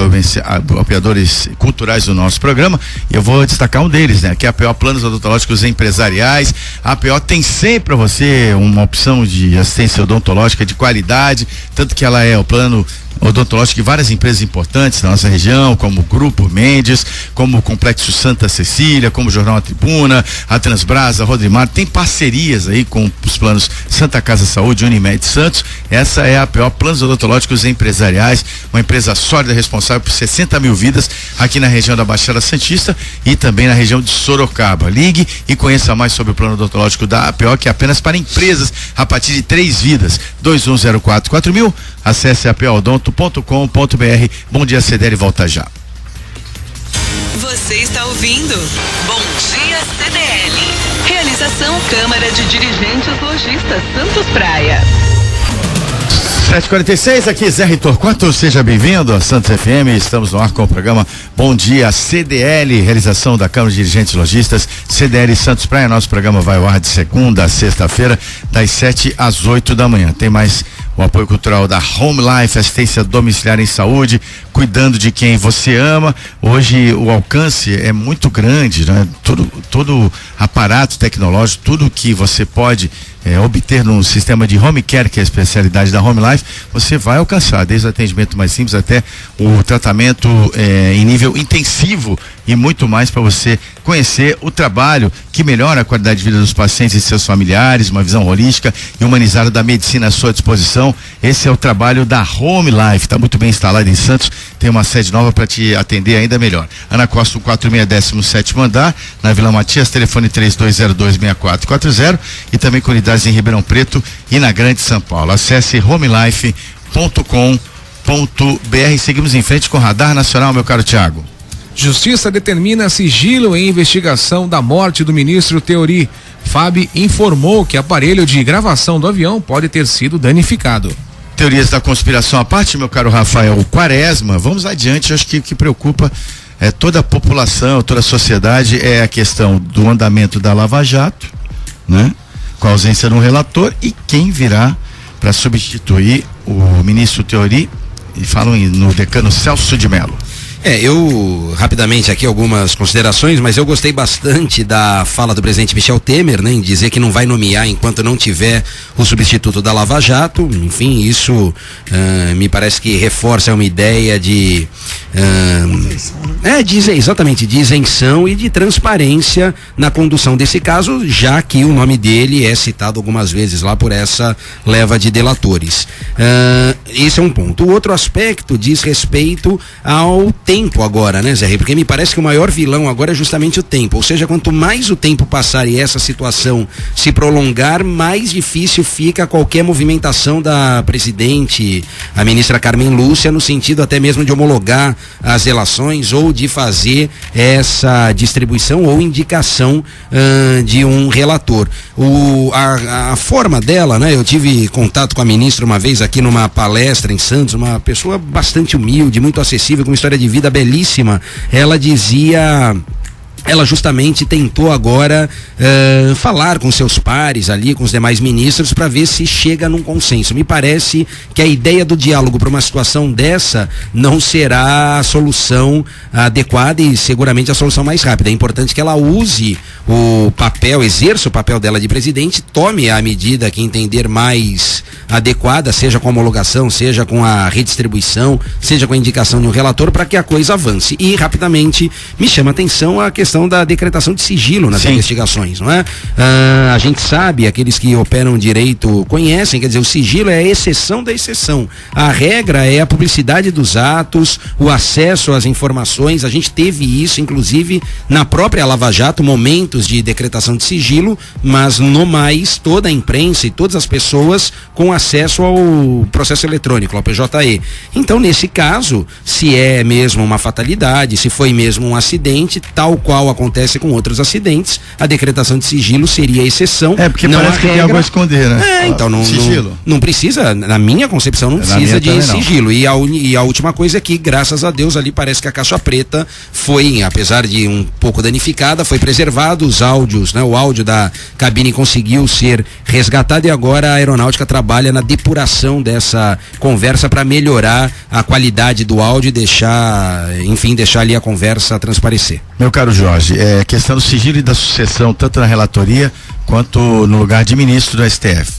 culturais do nosso programa, e eu vou destacar um deles, né? Que é a APO Planos Odontológicos Empresariais. A APO tem sempre para você uma opção de assistência odontológica de qualidade, tanto que ela é o plano odontológico de várias empresas importantes da nossa região, como o Grupo Mendes, como o Complexo Santa Cecília, como o Jornal A Tribuna, a Transbrasa, a Rodrimar. Tem parcerias aí com os planos Santa Casa Saúde, Unimed Santos. Essa é a APO Planos Odontológicos Empresariais, uma empresa sólida responsável por 60 mil vidas aqui na região da Baixada Santista e também na região de Sorocaba. Ligue e conheça mais sobre o plano odontológico da APO, que é apenas para empresas a partir de 3 vidas. 21044000. Acesse apoodonto.com.br. Bom dia, CDL, volta já. Você está ouvindo Bom Dia CDL. Realização Câmara de Dirigentes Lojistas Santos Praia. 7h46, aqui Zé Torquato, seja bem-vindo a Santos FM. Estamos no ar com o programa Bom Dia CDL, realização da Câmara de Dirigentes Lojistas CDL Santos Praia. Nosso programa vai ao ar de segunda a sexta-feira, das 7 às 8 da manhã. Tem mais o apoio cultural da Home Life, assistência domiciliar em saúde, cuidando de quem você ama. Hoje o alcance é muito grande, né? Todo aparato tecnológico, tudo que você pode obter no sistema de home care, que é a especialidade da Home Life, você vai alcançar, desde o atendimento mais simples até o tratamento em nível intensivo e muito mais, para você conhecer o trabalho que melhora a qualidade de vida dos pacientes e seus familiares, uma visão holística e humanizada da medicina à sua disposição. Esse é o trabalho da Home Life, está muito bem instalado em Santos, tem uma sede nova para te atender ainda melhor. Ana Costa, 4617º andar, na Vila Matias, telefone 3202-6440, e também com unidades em Ribeirão Preto e na Grande São Paulo. Acesse homelife.com.br. Seguimos em frente com o Radar Nacional, meu caro Thiago. Justiça determina sigilo em investigação da morte do ministro Teori. FAB informou que aparelho de gravação do avião pode ter sido danificado. Teorias da conspiração à parte, meu caro Rafael Quaresma, vamos adiante. Acho que o que preocupa toda a população, toda a sociedade, é a questão do andamento da Lava Jato, né? Com a ausência de um relator, e quem virá para substituir o ministro Teori, e falam no decano Celso de Mello. Eu, rapidamente aqui algumas considerações, mas eu gostei bastante da fala do presidente Michel Temer, né, em dizer que não vai nomear enquanto não tiver o substituto da Lava Jato. Enfim, isso me parece que reforça uma ideia de exatamente, de isenção e de transparência na condução desse caso, já que o nome dele é citado algumas vezes lá por essa leva de delatores. Esse é um ponto. O outro aspecto diz respeito ao tempo agora, né, Zé? Porque me parece que o maior vilão agora é justamente o tempo. Ou seja, quanto mais o tempo passar e essa situação se prolongar, mais difícil fica qualquer movimentação da presidente, a ministra Carmen Lúcia, no sentido até mesmo de homologar as relações ou de fazer essa distribuição ou indicação de um relator. A forma dela, né? Eu tive contato com a ministra uma vez aqui numa palestra em Santos, uma pessoa bastante humilde, muito acessível, com uma história de vida belíssima. Ela justamente tentou agora falar com seus pares ali, com os demais ministros, para ver se chega num consenso. Me parece que a ideia do diálogo para uma situação dessa não será a solução adequada e seguramente a solução mais rápida. É importante que ela use o papel, exerça o papel dela de presidente, tome a medida que entender mais adequada, seja com a homologação, seja com a redistribuição, seja com a indicação de um relator, para que a coisa avance. E rapidamente me chama a atenção a questão questão da decretação de sigilo nas Sim. investigações, não é? A gente sabe, aqueles que operam direito conhecem, quer dizer, o sigilo é a exceção da exceção. A regra é a publicidade dos atos, o acesso às informações. A gente teve isso, inclusive, na própria Lava Jato, momentos de decretação de sigilo, mas no mais, toda a imprensa e todas as pessoas com acesso ao processo eletrônico, ao PJE. Então, nesse caso, se é mesmo uma fatalidade, se foi mesmo um acidente, tal qual acontece com outros acidentes, a decretação de sigilo seria a exceção. Porque não parece a que tem algo a esconder, né? Então não precisa, na minha concepção, não precisa de sigilo. E a última coisa é que, graças a Deus, ali parece que a caixa preta foi, apesar de um pouco danificada, foi preservado, os áudios, né? O áudio da cabine conseguiu ser resgatado e agora a aeronáutica trabalha na depuração dessa conversa para melhorar a qualidade do áudio e deixar ali a conversa transparecer. Meu caro Jorge, questão do sigilo e da sucessão, tanto na relatoria quanto no lugar de ministro do STF.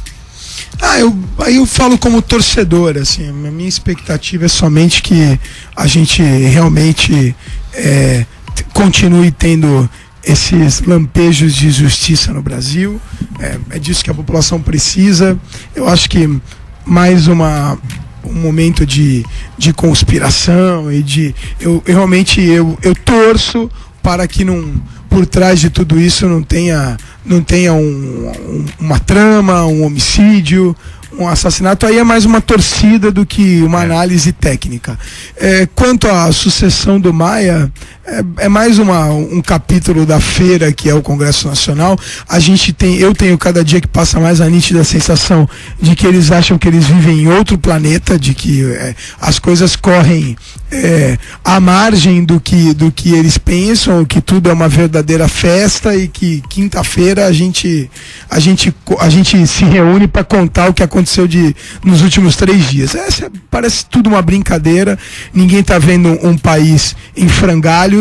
Eu falo como torcedor, assim, a minha expectativa é somente que a gente realmente continue tendo esses lampejos de justiça no Brasil. É disso que a população precisa. Eu acho que mais um momento de conspiração e eu realmente torço para que por trás de tudo isso não tenha uma trama, um homicídio, um assassinato. Aí é mais uma torcida do que uma análise técnica. Quanto à sucessão do Maia, é mais um capítulo da feira que é o Congresso Nacional. Eu tenho cada dia que passa mais a nítida sensação de que eles acham que eles vivem em outro planeta, de que as coisas correm à margem do que eles pensam, que tudo é uma verdadeira festa e que quinta-feira a gente se reúne para contar o que aconteceu nos últimos 3 dias. Parece tudo uma brincadeira. Ninguém está vendo um país em frangalhos,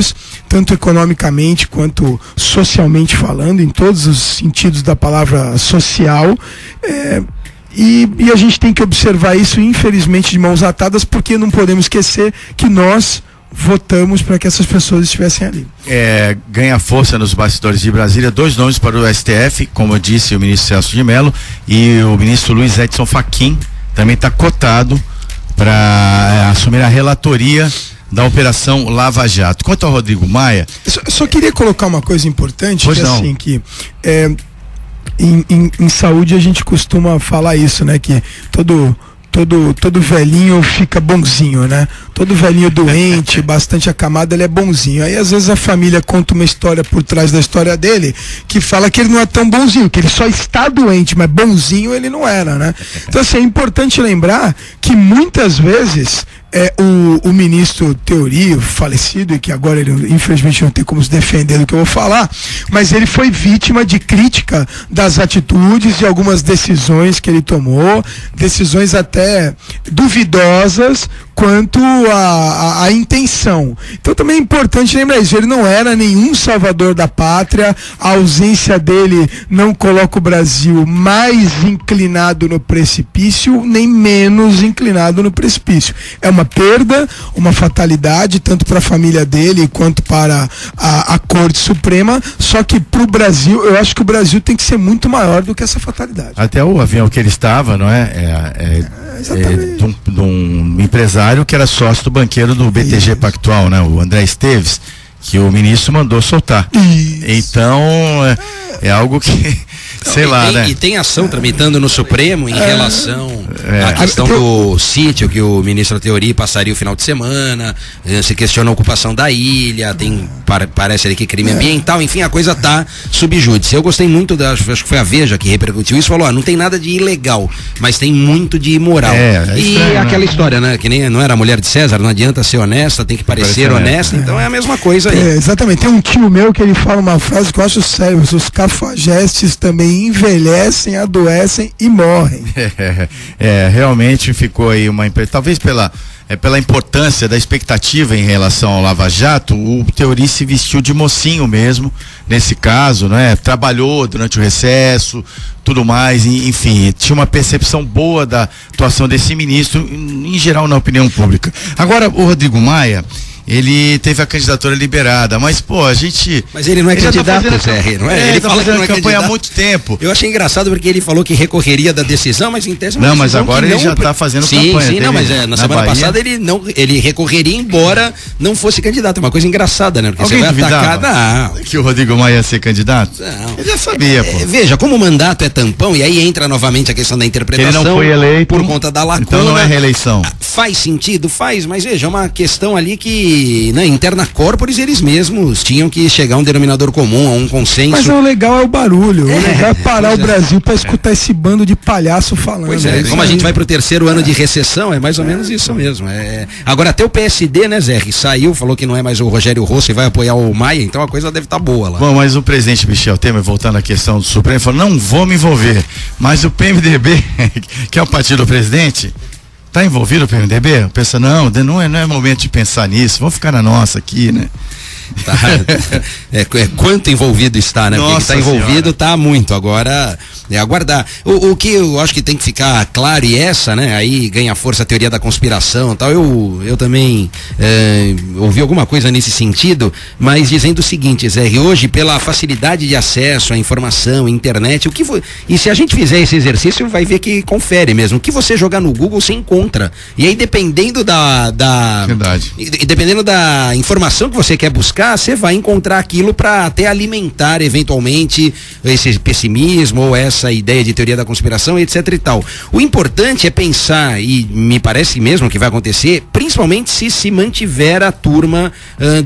tanto economicamente quanto socialmente falando, em todos os sentidos da palavra social. E a gente tem que observar isso, infelizmente, de mãos atadas, porque não podemos esquecer que nós votamos para que essas pessoas estivessem ali. Ganha força nos bastidores de Brasília 2 nomes para o STF, como eu disse, o ministro Celso de Mello e o ministro Luiz Edson Fachin também está cotado para assumir a relatoria da Operação Lava Jato. Quanto ao Rodrigo Maia... Eu só queria colocar uma coisa importante, pois que não. Assim, que em saúde a gente costuma falar isso, né? Que todo velhinho fica bonzinho, né? Todo velhinho doente, bastante acamado, ele é bonzinho. Aí às vezes a família conta uma história por trás da história dele, que fala que ele não é tão bonzinho, que ele só está doente, mas bonzinho ele não era, né? Então assim, é importante lembrar que muitas vezes o ministro Teori, o falecido, e que agora ele infelizmente não tem como se defender do que eu vou falar, mas ele foi vítima de crítica das atitudes, de algumas decisões que ele tomou, decisões até duvidosas quanto à intenção. Então também é importante lembrar isso, ele não era nenhum salvador da pátria, a ausência dele não coloca o Brasil mais inclinado no precipício, nem menos inclinado no precipício. É uma perda, uma fatalidade, tanto para a família dele quanto para a Corte Suprema, só que para o Brasil, eu acho que o Brasil tem que ser muito maior do que essa fatalidade. Até o avião que ele estava, não é? De um empresário que era sócio do banqueiro do BTG Pactual, né? O André Esteves, que o ministro mandou soltar. Isso. Então, é algo que, sei lá, né? E tem ação tramitando no Supremo em relação à questão do sítio que o ministro Teori passaria o final de semana, se questiona a ocupação da ilha, parece ali que crime ambiental, enfim, a coisa tá subjúdice. Eu gostei muito acho que foi a Veja que repercutiu isso, falou, não tem nada de ilegal, mas tem muito de imoral. E estranho, aquela história, né, que nem não era a mulher de César, não adianta ser honesta, tem que parecer honesta, então é a mesma coisa aí. Exatamente, tem um tio meu que ele fala uma frase que eu acho sério, os cafajestes também envelhecem, adoecem e morrem. Realmente ficou aí talvez pela importância da expectativa em relação ao Lava Jato, o Teori se vestiu de mocinho mesmo, nesse caso, né? Trabalhou durante o recesso, tudo mais, enfim, tinha uma percepção boa da atuação desse ministro, em geral na opinião pública. Agora, o Rodrigo Maia, ele teve a candidatura liberada, mas pô, a gente... Mas ele não é candidato, Zé, não é? Ele tá fazendo campanha há muito tempo. Eu achei engraçado porque ele falou que recorreria da decisão, mas em tese não, mas agora ele já tá fazendo campanha. Sim, não, mas na semana passada ele recorreria embora não fosse candidato. É uma coisa engraçada, né? Porque alguém você vai atacar que o Rodrigo Maia ia ser candidato? Não. Ele já sabia, pô. Veja, como o mandato é tampão, e aí entra novamente a questão da interpretação. Ele não foi eleito por conta da lacuna. Então não é reeleição. Faz sentido? Faz, mas veja, é uma questão ali que, né, interna corporis, eles mesmos tinham que chegar a um denominador comum, a um consenso. Mas o legal é o barulho, o legal é parar o Brasil pra escutar esse bando de palhaço falando. Pois é, como a gente vai pro terceiro ano de recessão, é mais ou menos isso mesmo. Agora até o PSD, né, Zé, saiu, falou que não é mais o Rogério Rosso e vai apoiar o Maia, então a coisa deve estar boa lá. Bom, mas o presidente Michel Temer, voltando à questão do Supremo, falou, não vou me envolver, mas o PMDB, que é o partido do presidente, tá envolvido o PMDB? Pensa, não é momento de pensar nisso, vamos ficar na nossa aqui, né? Tá. Quanto envolvido está, né? Porque está envolvido está muito. Agora é aguardar. O que eu acho que tem que ficar claro, e essa, né? Aí ganha força a teoria da conspiração e tal. Eu também ouvi alguma coisa nesse sentido, mas dizendo o seguinte, Zé, hoje, pela facilidade de acesso à informação, internet, e se a gente fizer esse exercício, vai ver que confere mesmo. O que você jogar no Google, você encontra. E aí, dependendo Verdade. E dependendo da informação que você quer buscar, você vai encontrar aquilo para até alimentar eventualmente esse pessimismo ou essa ideia de teoria da conspiração, etc e tal. O importante é pensar, e me parece mesmo que vai acontecer, principalmente se mantiver a turma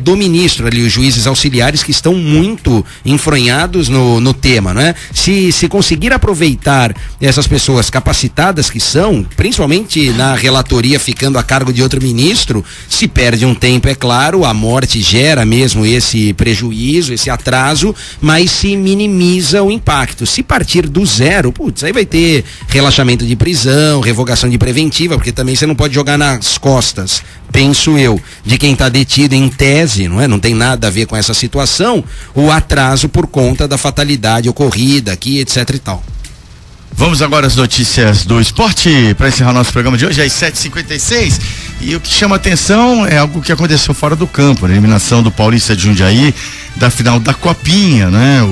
do ministro ali, os juízes auxiliares que estão muito enfronhados no tema, não é? Se conseguir aproveitar essas pessoas capacitadas que são, principalmente na relatoria ficando a cargo de outro ministro, se perde um tempo, é claro, a morte gera mesmo esse prejuízo, esse atraso, mas se minimiza o impacto. Se partir do zero, putz, aí vai ter relaxamento de prisão, revogação de preventiva, porque também você não pode jogar nas costas, penso eu, de quem está detido em tese, não é? Não tem nada a ver com essa situação, o atraso por conta da fatalidade ocorrida aqui, etc e tal. Vamos agora às notícias do esporte para encerrar nosso programa de hoje, às 7h56. E o que chama atenção é algo que aconteceu fora do campo, a eliminação do Paulista de Jundiaí da final da Copinha, né?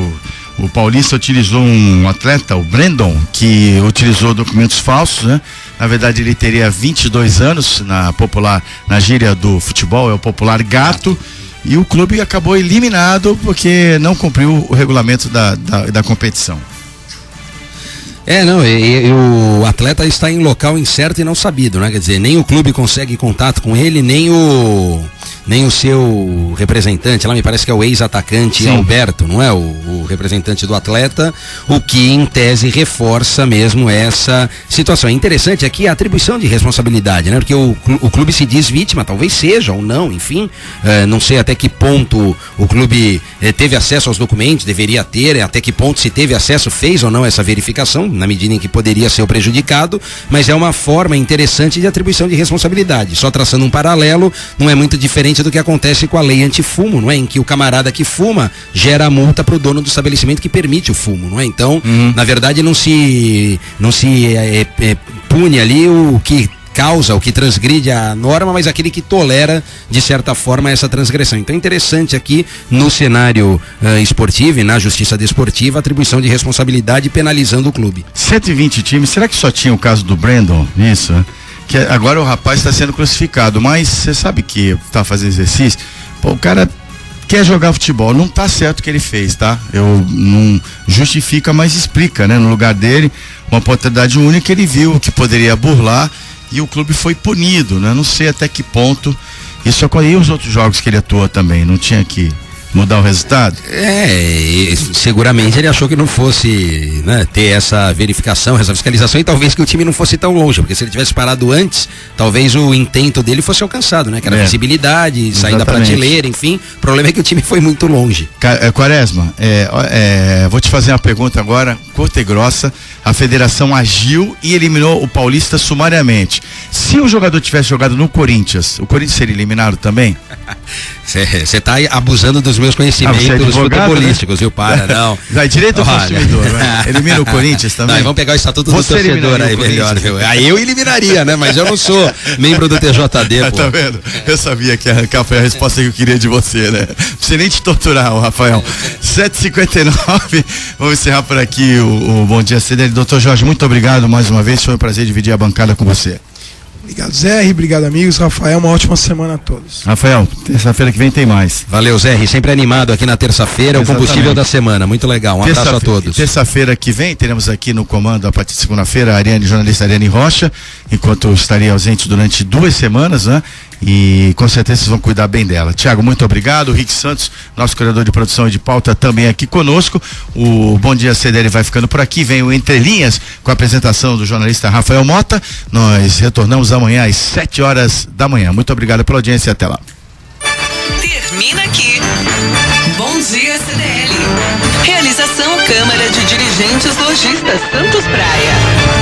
O Paulista utilizou um atleta, o Brandon, que utilizou documentos falsos, né? Na verdade, ele teria 22 anos, na gíria do futebol, é o popular gato. E o clube acabou eliminado porque não cumpriu o regulamento da competição. O atleta está em local incerto e não sabido, né? Quer dizer, nem o clube consegue contato com ele, nem o seu representante, lá me parece que é o ex-atacante Alberto, não é? O representante do atleta, o que em tese reforça mesmo essa situação. É interessante aqui a atribuição de responsabilidade, né? Porque o clube se diz vítima, talvez seja ou não, enfim, não sei até que ponto o clube teve acesso aos documentos, deveria ter, até que ponto se teve acesso, fez ou não essa verificação, na medida em que poderia ser o prejudicado, mas é uma forma interessante de atribuição de responsabilidade. Só traçando um paralelo, não é muito diferente do que acontece com a lei antifumo, não é? Em que o camarada que fuma gera a multa para o dono do estabelecimento que permite o fumo, não é? Então, na verdade, não se pune ali o que causa, o que transgride a norma, mas aquele que tolera, de certa forma, essa transgressão. Então é interessante aqui, no cenário esportivo e na justiça desportiva, a atribuição de responsabilidade penalizando o clube. 120 times, será que só tinha o caso do Brandon? Isso, né? Que agora o rapaz está sendo crucificado, mas você sabe que tá fazendo exercício, o cara quer jogar futebol, não tá certo o que ele fez, tá? Eu não justifica, mas explica, né? No lugar dele, uma oportunidade única, ele viu que poderia burlar e o clube foi punido, né? Não sei até que ponto isso ocorreu. E os outros jogos que ele atua também, não tinha que mudar o resultado? Seguramente ele achou que não fosse, né, ter essa verificação, essa fiscalização, e talvez que o time não fosse tão longe, porque se ele tivesse parado antes, talvez o intento dele fosse alcançado, né? Que era visibilidade, sair da prateleira, enfim. O problema é que o time foi muito longe. Quaresma, vou te fazer uma pergunta agora, curta e grossa. A federação agiu e eliminou o Paulista sumariamente. Se o jogador tivesse jogado no Corinthians, o Corinthians seria eliminado também? Você está abusando dos meus conhecimentos futebolísticos, viu? Para, não. Vai direito ao consumidor, né? Elimina o Corinthians também. Não, vamos pegar o estatuto do torcedor aí, melhor. Aí eu eliminaria, né? Mas eu não sou membro do TJD, pô. Tá vendo? Eu sabia que arrancar foi a resposta que eu queria de você, né? Não precisa nem te torturar, Rafael. 7h59, vamos encerrar por aqui o Bom Dia CDL. Doutor Jorge, muito obrigado mais uma vez, foi um prazer dividir a bancada com você. Obrigado, Zé, obrigado, amigos. Rafael, uma ótima semana a todos. Rafael, terça-feira que vem tem mais. Valeu, Zé, sempre animado aqui na terça-feira, o combustível da semana, muito legal, um abraço a todos. Terça-feira que vem, teremos aqui no comando, a partir de segunda-feira, a jornalista Ariane Rocha, enquanto eu estaria ausente durante 2 semanas, né? E com certeza vocês vão cuidar bem dela. Tiago, muito obrigado. O Rick Santos, nosso curador de produção e de pauta, também aqui conosco. O Bom Dia CDL vai ficando por aqui. Vem o Entre Linhas com a apresentação do jornalista Rafael Mota. Nós retornamos amanhã às 7h da manhã. Muito obrigado pela audiência e até lá. Termina aqui. Bom Dia CDL. Realização Câmara de Dirigentes Lojistas Santos Praia.